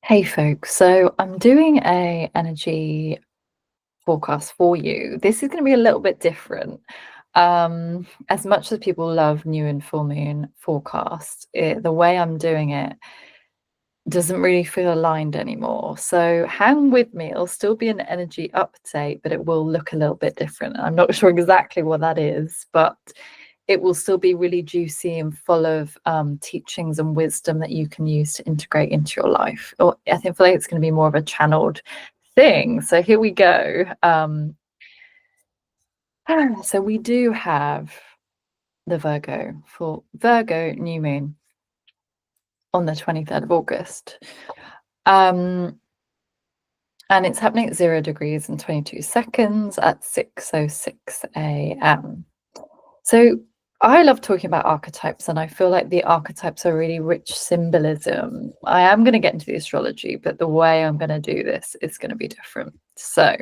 Hey folks, so I'm doing a energy forecast for you. This is going to be a little bit different. As much as people love new and full moon forecast, the way I'm doing it doesn't really feel aligned anymore. So hang with me. It'll still be an energy update, but it will look a little bit different. I'm not sure exactly what that is, but it will still be really juicy and full of teachings and wisdom that you can use to integrate into your life. Or I feel like it's going to be more of a channeled thing. So here we go. So we do have the Virgo new moon on the 23rd of August. And it's happening at 0 degrees and 22 seconds at 6:06 a.m. So I love talking about archetypes, and I feel like the archetypes are really rich symbolism. I am going to get into the astrology, but the way I'm going to do this is going to be different. So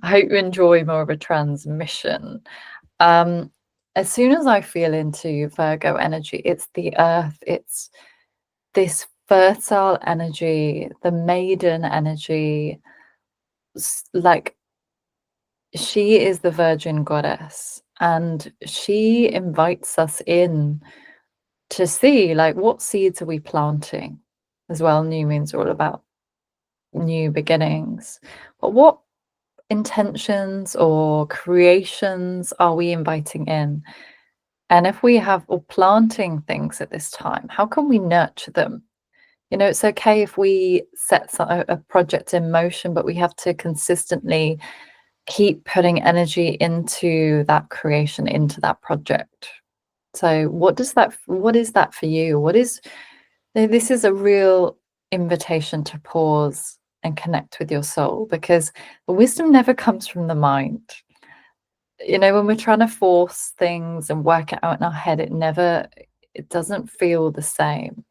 I hope you enjoy more of a transmission. As soon as I feel into Virgo energy, it's the earth, it's this fertile energy, the maiden energy, like she is the virgin goddess, and she invites us in to see, like, what seeds are we planting as well. New moons are all about new beginnings, but what intentions or creations are we inviting in? And if we have or planting things at this time, how can we nurture them? You know, it's okay if we set a project in motion, but we have to consistently keep putting energy into that creation, into that project. So what is that for you? This is a real invitation to pause and connect with your soul, because the wisdom never comes from the mind. You know, when we're trying to force things and work it out in our head, it doesn't feel the same.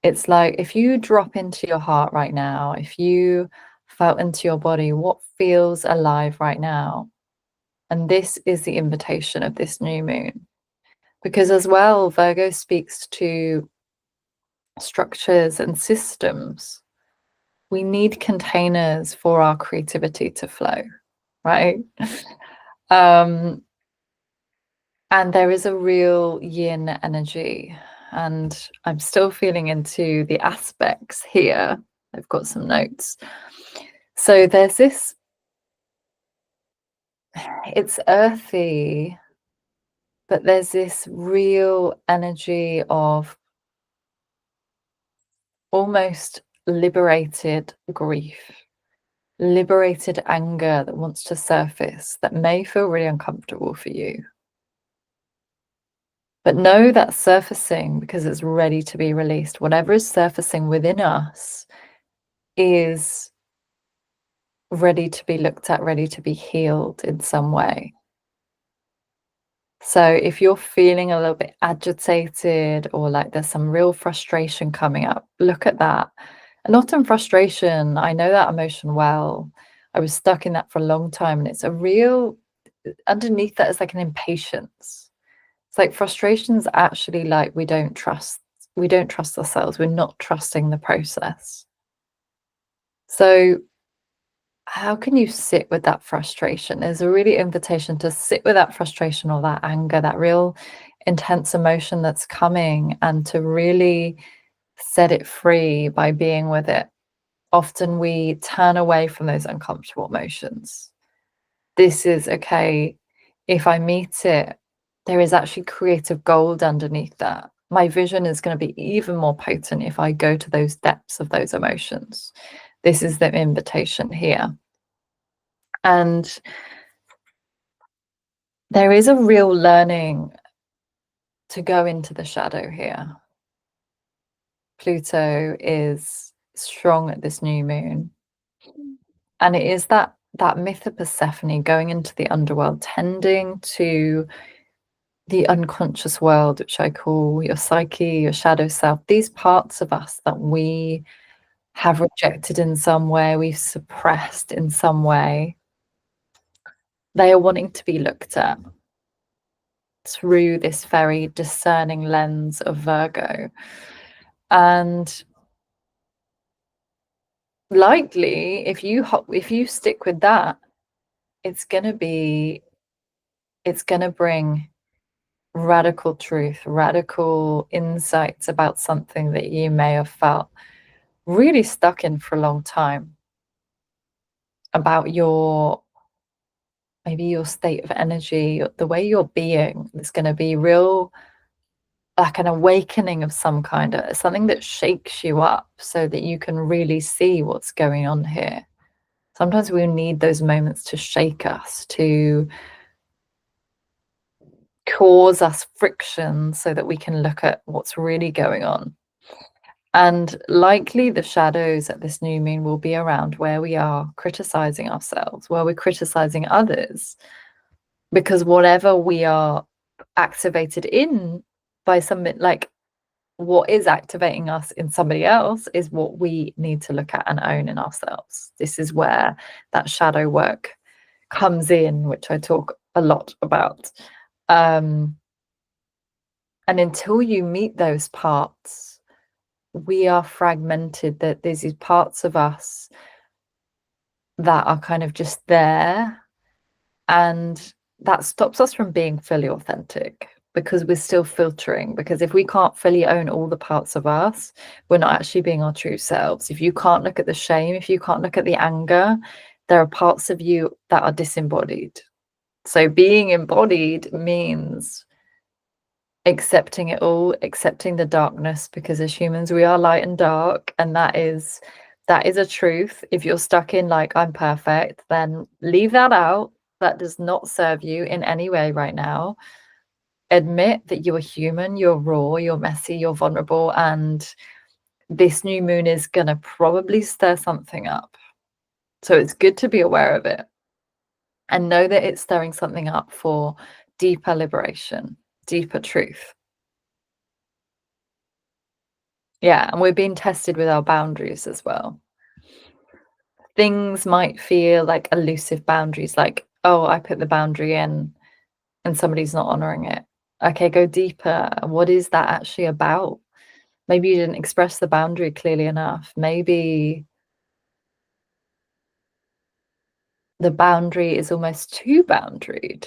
It's like if you drop into your heart right now, if you felt into your body, what feels alive right now? And this is the invitation of this new moon. Because as well, Virgo speaks to structures and systems. We need containers for our creativity to flow, right? um, and there is a real yin energy. And I'm still feeling into the aspects here. I've got some notes. So there's this, it's earthy, but there's this real energy of almost liberated grief, liberated anger that wants to surface, that may feel really uncomfortable for you. But know that's surfacing because it's ready to be released. Whatever is surfacing within us is ready to be looked at, ready to be healed in some way. So if you're feeling a little bit agitated or like there's some real frustration coming up, look at that. And often frustration, I know that emotion well. I was stuck in that for a long time, and it's a real, underneath that is like an impatience. It's like frustration's actually like we don't trust ourselves. We're not trusting the process. So how can you sit with that frustration? There's a really invitation to sit with that frustration or that anger, that real intense emotion that's coming, and to really set it free by being with it. Often we turn away from those uncomfortable emotions. This is okay. If I meet it, there is actually creative gold underneath that. My vision is going to be even more potent if I go to those depths of those emotions. This is the invitation here. And there is a real learning to go into the shadow here. Pluto is strong at this new moon. And it is that myth of Persephone going into the underworld, tending to the unconscious world, which I call your psyche, your shadow self, these parts of us that we have rejected in some way, we've suppressed in some way. They are wanting to be looked at through this very discerning lens of Virgo. And likely if you stick with that, it's going to bring radical truth, radical insights about something that you may have felt really stuck in for a long time, about maybe your state of energy, the way you're being. There's going to be real, like an awakening of some kind, of something that shakes you up so that you can really see what's going on here. Sometimes we need those moments to shake us, to cause us friction so that we can look at what's really going on. And likely the shadows at this new moon will be around where we are criticizing ourselves, where we're criticizing others, because whatever we are activated in by something, like what is activating us in somebody else is what we need to look at and own in ourselves. This is where that shadow work comes in, which I talk a lot about. And until you meet those parts, we are fragmented, that there's these parts of us that are kind of just there, and that stops us from being fully authentic because we're still filtering. Because if we can't fully own all the parts of us, we're not actually being our true selves. If you can't look at the shame, if you can't look at the anger, there are parts of you that are disembodied. So being embodied means accepting it all, accepting the darkness, because as humans we are light and dark, and that is a truth. If you're stuck in like I'm perfect, then leave that out. That does not serve you in any way right now. Admit that you're human, you're raw, you're messy, you're vulnerable, and this new moon is going to probably stir something up. So it's good to be aware of it and know that it's stirring something up for deeper liberation, deeper truth. Yeah, and we're being tested with our boundaries as well. Things might feel like elusive boundaries, like, oh, I put the boundary in and somebody's not honoring it. Okay, go deeper. What is that actually about? Maybe you didn't express the boundary clearly enough. Maybe the boundary is almost too boundaried.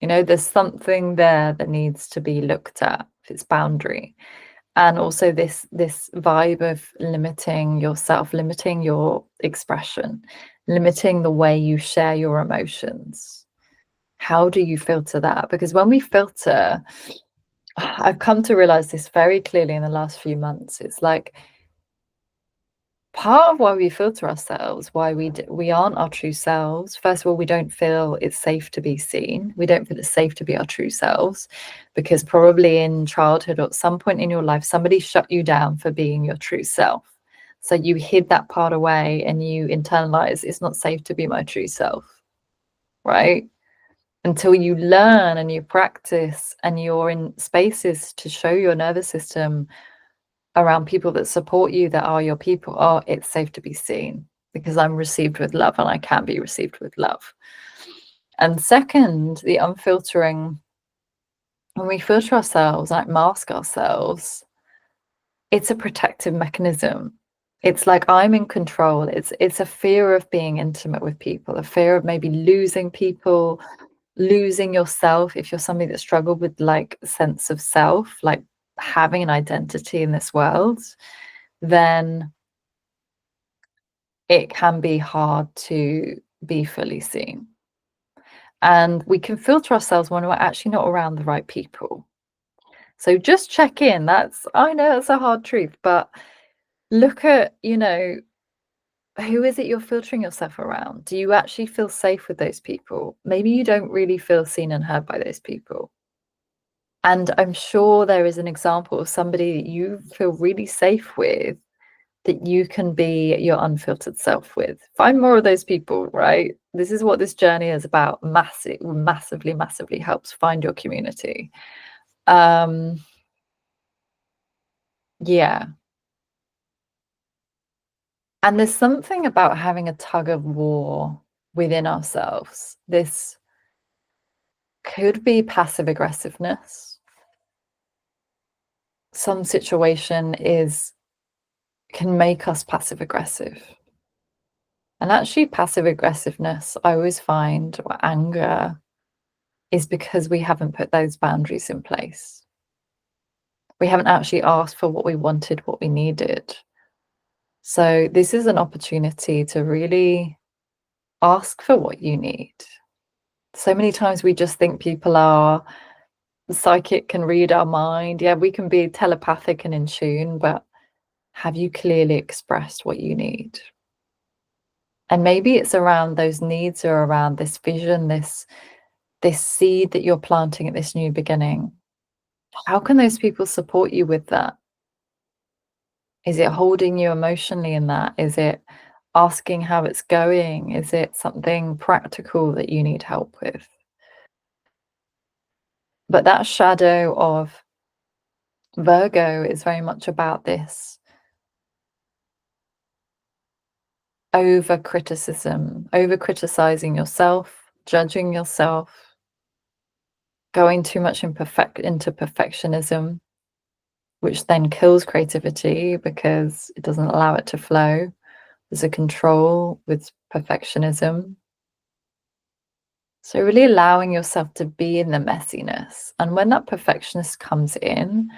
You know, there's something there that needs to be looked at if it's boundary. And also this vibe of limiting yourself, limiting your expression, limiting the way you share your emotions. How do you filter that? Because when we filter, I've come to realize this very clearly in the last few months. It's like part of why we filter ourselves, why we aren't our true selves. First of all, we don't feel it's safe to be seen. We don't feel it's safe to be our true selves because probably in childhood or at some point in your life, somebody shut you down for being your true self. So you hid that part away and you internalize it's not safe to be my true self, right? Until you learn and you practice and you're in spaces to show your nervous system around people that support you, that are your people, oh, it's safe to be seen because I'm received with love and I can be received with love. And second, the unfiltering, when we filter ourselves, like mask ourselves, it's a protective mechanism. It's like I'm in control. It's a fear of being intimate with people, a fear of maybe losing people, losing yourself. If you're somebody that struggled with like sense of self, like having an identity in this world, then it can be hard to be fully seen. And we can filter ourselves when we're actually not around the right people. So just check in. I know that's a hard truth, but look at, who is it you're filtering yourself around? Do you actually feel safe with those people? Maybe you don't really feel seen and heard by those people. And I'm sure there is an example of somebody that you feel really safe with, that you can be your unfiltered self with. Find more of those people, right? This is what this journey is about. Massively helps find your community. Yeah. And there's something about having a tug of war within ourselves. This could be passive aggressiveness. Some situation is can make us passive aggressive. And actually, passive aggressiveness, I always find, or anger, is because we haven't put those boundaries in place. We haven't actually asked for what we wanted, what we needed. So, this is an opportunity to really ask for what you need. So many times we just think people are psychic, can read our mind. Yeah, we can be telepathic and in tune, but have you clearly expressed what you need? And maybe it's around those needs or around this vision, this seed that you're planting at this new beginning. How can those people support you with that? Is it holding you emotionally in that? Is it asking how it's going? Is it something practical that you need help with? But that shadow of Virgo is very much about this over criticism, over criticizing yourself, judging yourself, going too much into perfectionism, which then kills creativity because it doesn't allow it to flow. There's a control with perfectionism. So, really allowing yourself to be in the messiness. And when that perfectionist comes in,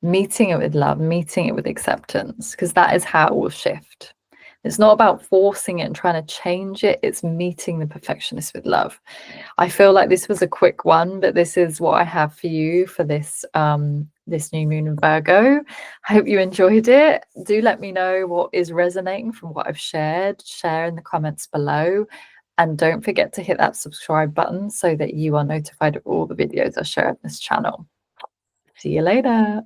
meeting it with love, meeting it with acceptance, because that is how it will shift. It's not about forcing it and trying to change it, it's meeting the perfectionist with love. I feel like this was a quick one, but this is what I have for you for this new moon in Virgo. I hope you enjoyed it. Do let me know what is resonating from what I've shared. Share in the comments below. And don't forget to hit that subscribe button so that you are notified of all the videos I share on this channel. See you later.